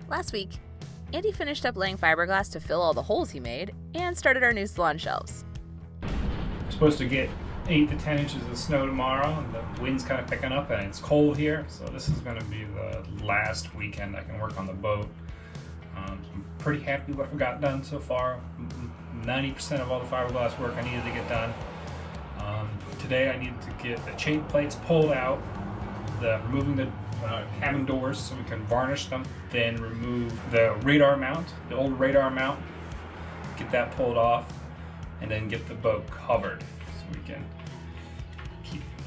Last week, Andy finished up laying fiberglass to fill all the holes he made and started our new salon shelves. We're supposed to get 8 to 10 inches of snow tomorrow, and the wind's kind of picking up and it's cold here, so this is going to be the last weekend I can work on the boat. I'm pretty happy with what I've got done so far. 90% of all the fiberglass work I needed to get done. Today I needed to get the chain plates pulled out, removing the cabin doors so we can varnish them, then remove the radar mount, the old radar mount, get that pulled off, and then get the boat covered so we can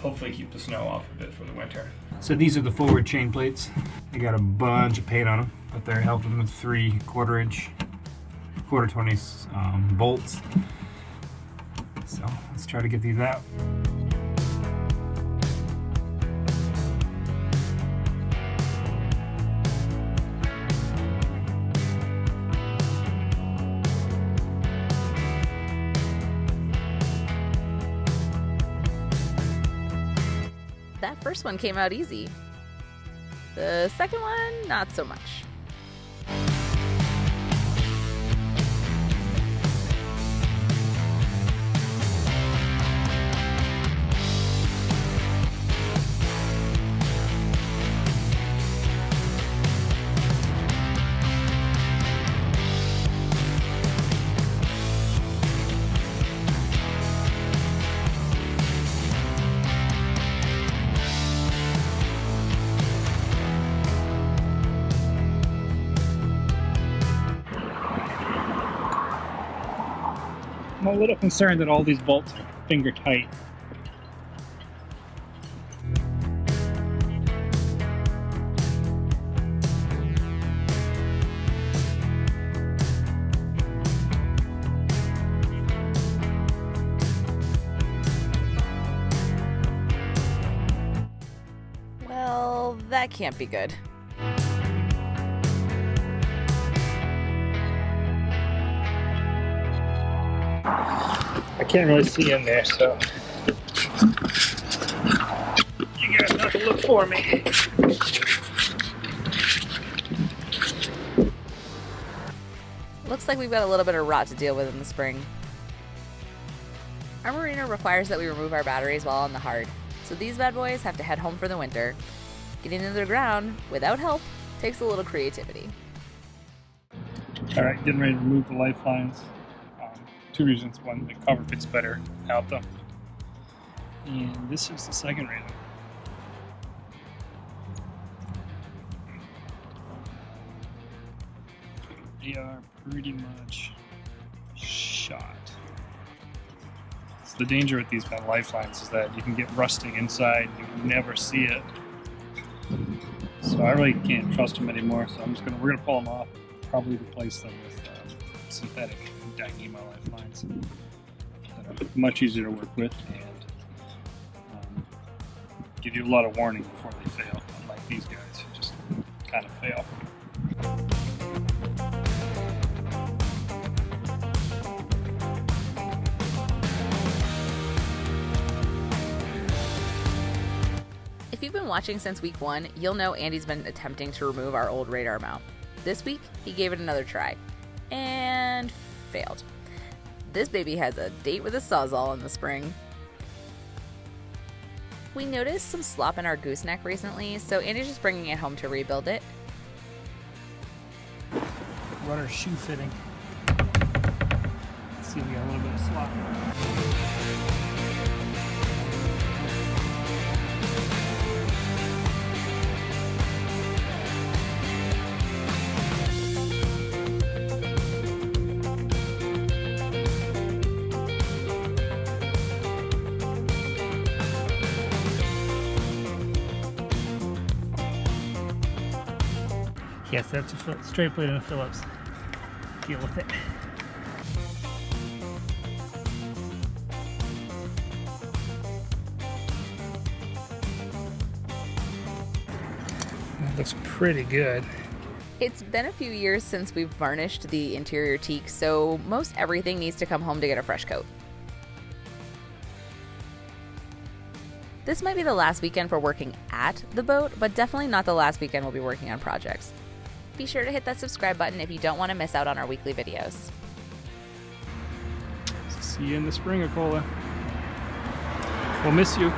hopefully keep the snow off a bit for the winter. So these are the forward chain plates. They got a bunch of paint on them, but they're helping with 3 quarter-20 bolts. So let's try to get these out. That first one came out easy. The second one, not so much. I'm a little concerned that all these bolts are finger tight. Well, that can't be good. I can't really see in there, so you guys have to look for me. Looks like we've got a little bit of rot to deal with in the spring. Our marina requires that we remove our batteries while on the hard, so these bad boys have to head home for the winter. Getting into the ground without help takes a little creativity. Alright, getting ready to remove the lifelines. 2 reasons. One, the cover fits better without them. And this is the second reason. They are pretty much shot. So the danger with these kind of lifelines is that you can get rusting inside, you can never see it. So I really can't trust them anymore, so we're gonna pull them off, probably replace them with synthetic Dyneema lifelines that are much easier to work with and give you a lot of warning before they fail, unlike these guys who just kind of fail. If you've been watching since week 1, you'll know Andy's been attempting to remove our old radar mount. This week, he gave it another try and failed. This baby has a date with a sawzall in the spring. We noticed some slop in our gooseneck recently, so Andy's just bringing it home to rebuild it. Rudder shoe fitting. Let's see if we got a little bit of slop. Yes, that's a straight plate and a Phillips. Deal with it. That looks pretty good. It's been a few years since we've varnished the interior teak, so most everything needs to come home to get a fresh coat. This might be the last weekend for working at the boat, but definitely not the last weekend we'll be working on projects. Be sure to hit that subscribe button if you don't want to miss out on our weekly videos. See you in the spring, Acola. We'll miss you.